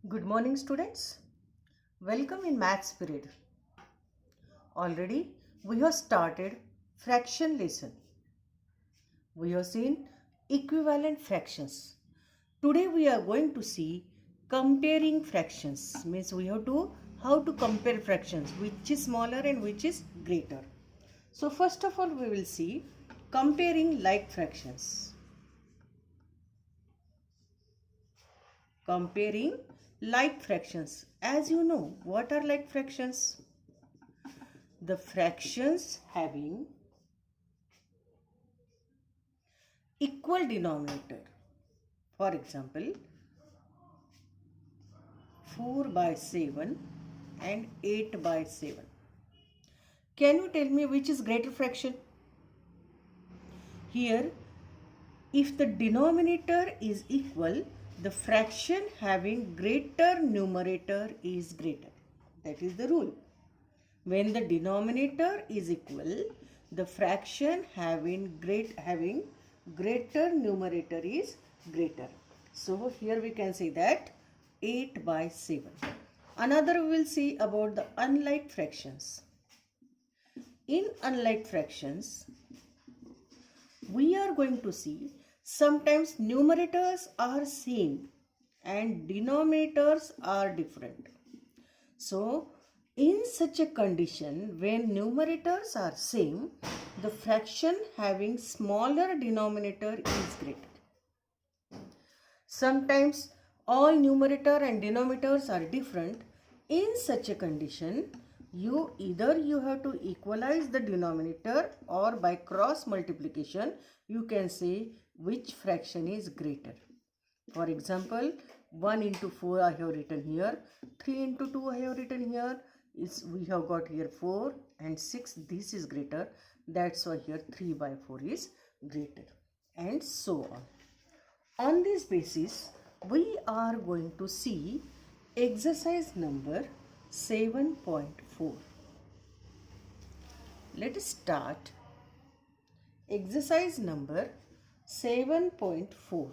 Good morning, students. Welcome in maths period. Already we have started fraction lesson. We have seen equivalent fractions. Today we are going to see comparing fractions. Means we have to how to compare fractions, which is smaller and which is greater. So first of all we will see comparing like fractions. Comparing like fractions. As you know, what are like fractions? The fractions having equal denominator. For example, 4 by 7 and 8 by 7. Can you tell me which is greater fraction? Here, if the denominator is equal, the fraction having greater numerator is greater. That is the rule. When the denominator is equal, the fraction having greater numerator is greater. So here we can say that 8 by 7. Another we will see about the unlike fractions. In unlike fractions, we are going to see sometimes numerators are same and denominators are different. So, in such a condition, when numerators are same, the fraction having smaller denominator is greater. Sometimes all numerator and denominators are different. In such a condition, you have to equalize the denominator, or by cross multiplication you can say which fraction is greater. For example, 1 into 4 I have written here, 3 into 2 I have written here, we have got here 4 and 6, this is greater, that's why here 3 by 4 is greater, and so on. On this basis, we are going to see exercise number 7.4. Let us start exercise number 7.4.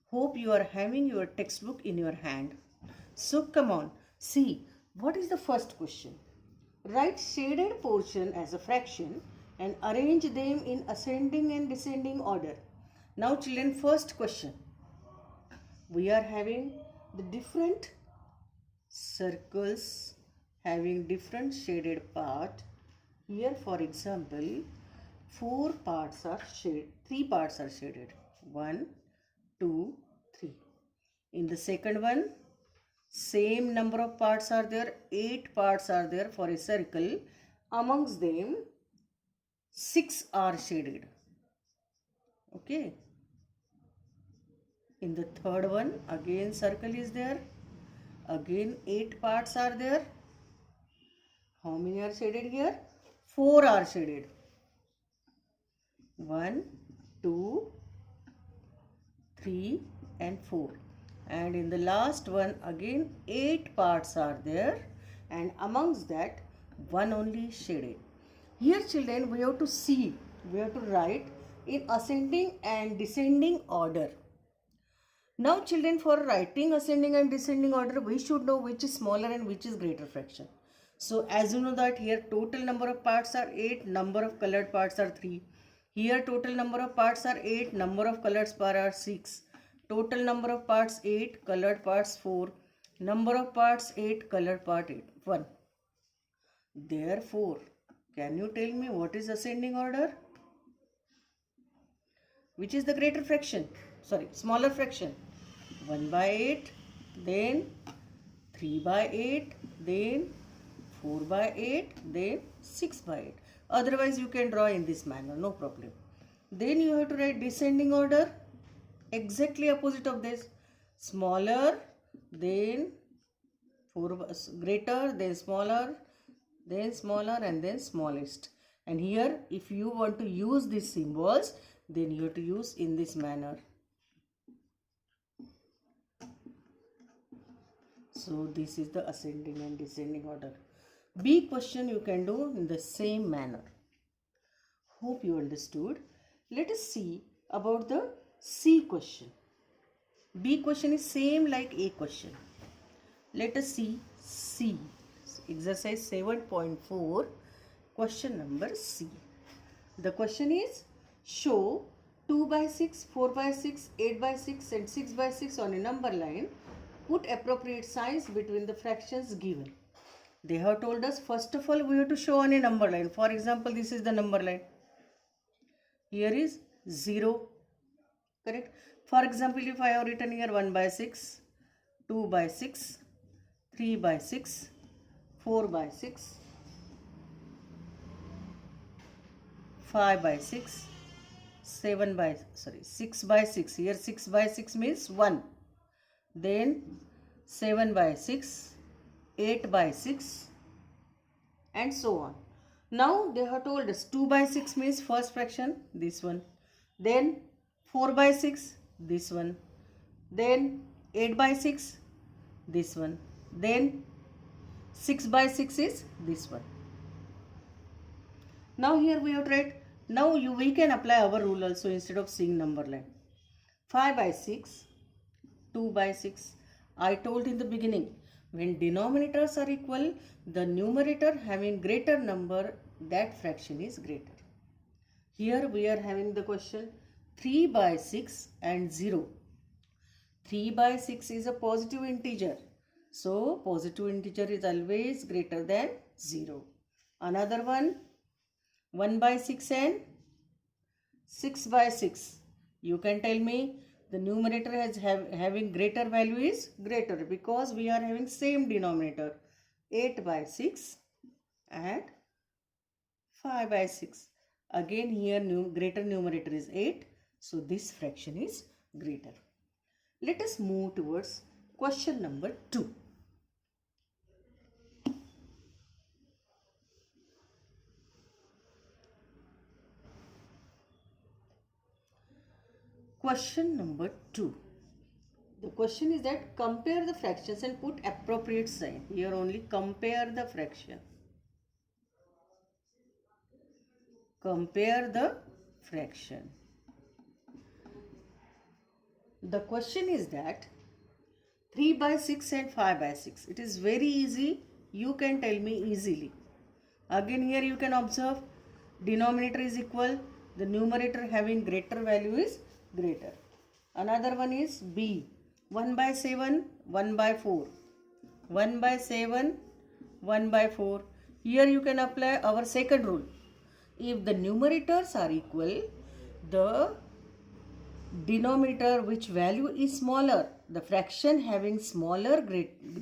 Hope you are having your textbook in your hand. So come on, see what is the first question. Write shaded portion as a fraction and arrange them in ascending and descending order. Now children, first question. We are having the different circles having different shaded part. Here for example, 3 parts are shaded. 1, 2, 3. In the second one, same number of parts are there, 8 parts are there for a circle. Amongst them, 6 are shaded. Okay. In the third one, again circle is there. Again 8 parts are there. How many are shaded here? 4 are shaded. 1, 2, 3 and 4. And in the last one, again 8 parts are there, and amongst that, 1 only shaded. Here children, we have to see, we have to write in ascending and descending order. Now children, for writing ascending and descending order, we should know which is smaller and which is greater fraction. So as you know that here total number of parts are 8, number of colored parts are 3. Here total number of parts are 8, number of colored parts are 6. Total number of parts 8, colored parts 4. Number of parts 8, colored part 1. Therefore, can you tell me what is ascending order? Which is the greater fraction? Sorry, smaller fraction. 1 by 8, then 3 by 8, then 4 by 8, then 6 by 8. Otherwise, you can draw in this manner, no problem. Then you have to write descending order, exactly opposite of this. Smaller, then greater, then smaller, and then smallest. And here, if you want to use these symbols, then you have to use in this manner. So this is the ascending and descending order. B question you can do in the same manner. Hope you understood. Let us see about the C question. B question is same like A question. Let us see C. Exercise 7.4, question number C. The question is, show 2 by 6, 4 by 6, 8 by 6 and 6 by 6 on a number line. Put appropriate signs between the fractions given. They have told us, first of all, we have to show on a number line. For example, this is the number line. Here is 0. Correct? For example, if I have written here 1 by 6, 2 by 6, 3 by 6, 4 by 6, 5 by 6, 6 by 6. Here 6 by 6 means 1. Then 7 by 6, 8 by 6 and so on. Now they have told us 2 by 6 means first fraction, this one. Then 4 by 6, this one. Then 8 by 6, this one. Then 6 by 6 is this one. Now here we have tried. Now we can apply our rule also instead of seeing number line. 5 by 6, 2 by 6. I told in the beginning, when denominators are equal, the numerator having greater number, that fraction is greater. Here we are having the question 3 by 6 and 0. 3 by 6 is a positive integer. So positive integer is always greater than 0. Another one, 1 by 6 and 6 by 6. You can tell me the numerator having greater value is greater because we are having same denominator. 8 by 6 and 5 by 6. Again here greater numerator is 8. So this fraction is greater. Let us move towards question number 2. Question number 2. The question is that compare the fractions and put appropriate sign. Here only compare the fraction. Compare the fraction. The question is that 3 by 6 and 5 by 6. It is very easy. You can tell me easily. Again here you can observe denominator is equal. The numerator having greater value is greater. Another one is B. 1 by 7, 1 by 4. 1 by 7, 1 by 4. Here you can apply our second rule. If the numerators are equal, the denominator which value is smaller, the fraction having smaller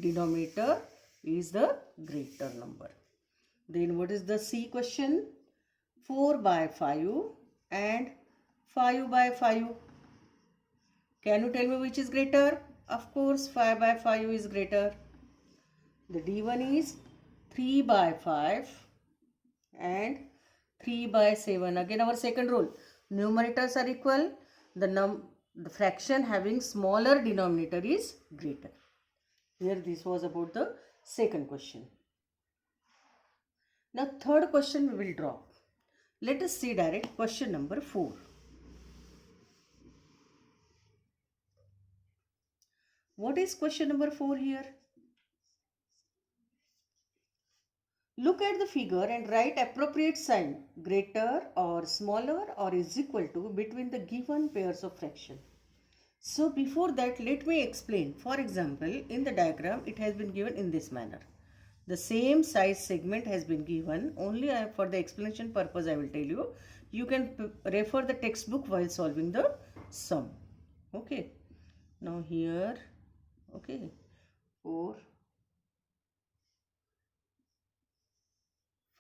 denominator is the greater number. Then what is the C question? 4 by 5 and 5 by 5. Can you tell me which is greater? Of course 5 by 5 is greater. The D1 is 3 by 5 and 3 by 7. Again our second rule. Numerators are equal. The fraction having smaller denominator is greater. Here this was about the second question. Now third question we will drop. Let us see direct question number 4. What is question number 4 here? Look at the figure and write appropriate sign, greater or smaller or is equal to between the given pairs of fraction. So before that, let me explain. For example, in the diagram, it has been given in this manner. The same size segment has been given. Only for the explanation purpose I will tell you. You can refer the textbook while solving the sum. Okay. Now here, okay, 4,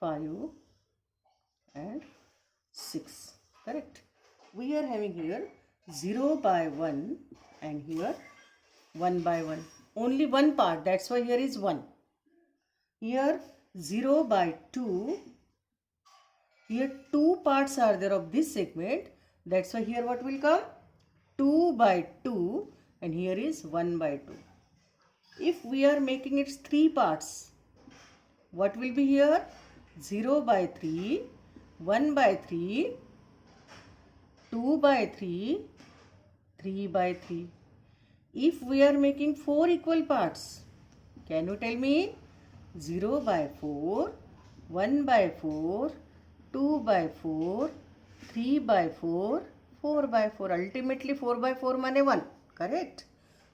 5 and 6. Correct. We are having here 0 by 1 and here 1 by 1. Only one part. That's why here is 1. Here 0 by 2. Here 2 parts are there of this segment. That's why here what will come? 2 by 2 and here is 1 by 2. If we are making its 3 parts, what will be here? 0 by 3, 1 by 3, 2 by 3, 3 by 3. if we are making 4 equal parts, can you tell me? 0 by 4, 1 by 4, 2 by 4, 3 by 4, 4 by 4. Ultimately 4 by 4 mane 1. Correct?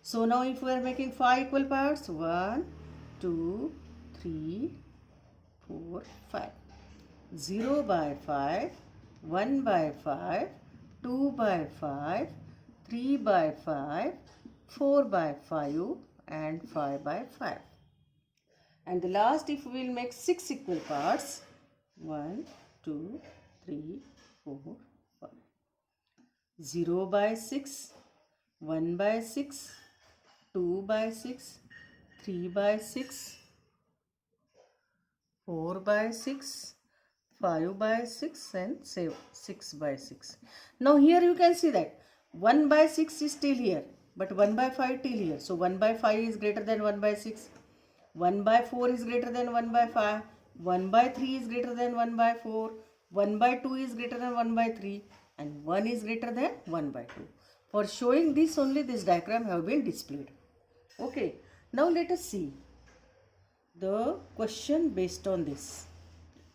So now if we are making 5 equal parts, 1, 2, 3, 4, 5. 0 by 5, 1 by 5, 2 by 5, 3 by 5, 4 by 5 and 5 by 5. And the last, if we will make 6 equal parts, 1, 2, 3, 4, 5. 0 by 6, 1 by 6, 2 by 6, 3 by 6, 4 by 6, 5 by 6 and 6 by 6. Now here you can see that 1 by 6 is still here, but 1 by 5 till here. So 1 by 5 is greater than 1 by 6. 1 by 4 is greater than 1 by 5. 1 by 3 is greater than 1 by 4. 1 by 2 is greater than 1 by 3. And 1 is greater than 1 by 2. For showing this only, this diagram have been displayed. Okay. Now let us see the question based on this.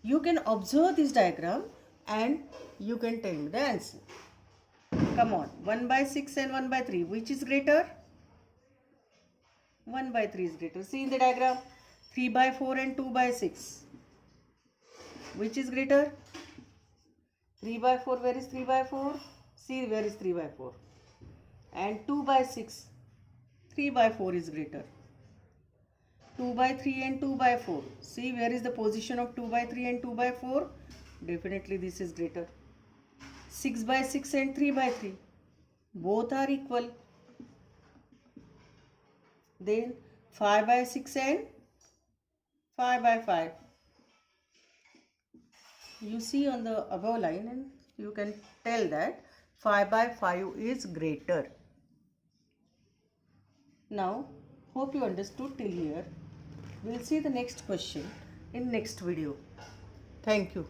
You can observe this diagram and you can tell me the answer. Come on. 1 by 6 and 1 by 3. Which is greater? 1 by 3 is greater. See in the diagram. 3 by 4 and 2 by 6. Which is greater? 3 by 4. Where is 3 by 4? See where is 3 by 4. And 2 by 6. 3 by 4 is greater. 2 by 3 and 2 by 4. See where is the position of 2 by 3 and 2 by 4? Definitely this is greater. 6 by 6 and 3 by 3. Both are equal. Then 5 by 6 and 5 by 5. You see on the above line and you can tell that 5 by 5 is greater. Now, hope you understood till here. We'll see the next question in next video. Thank you.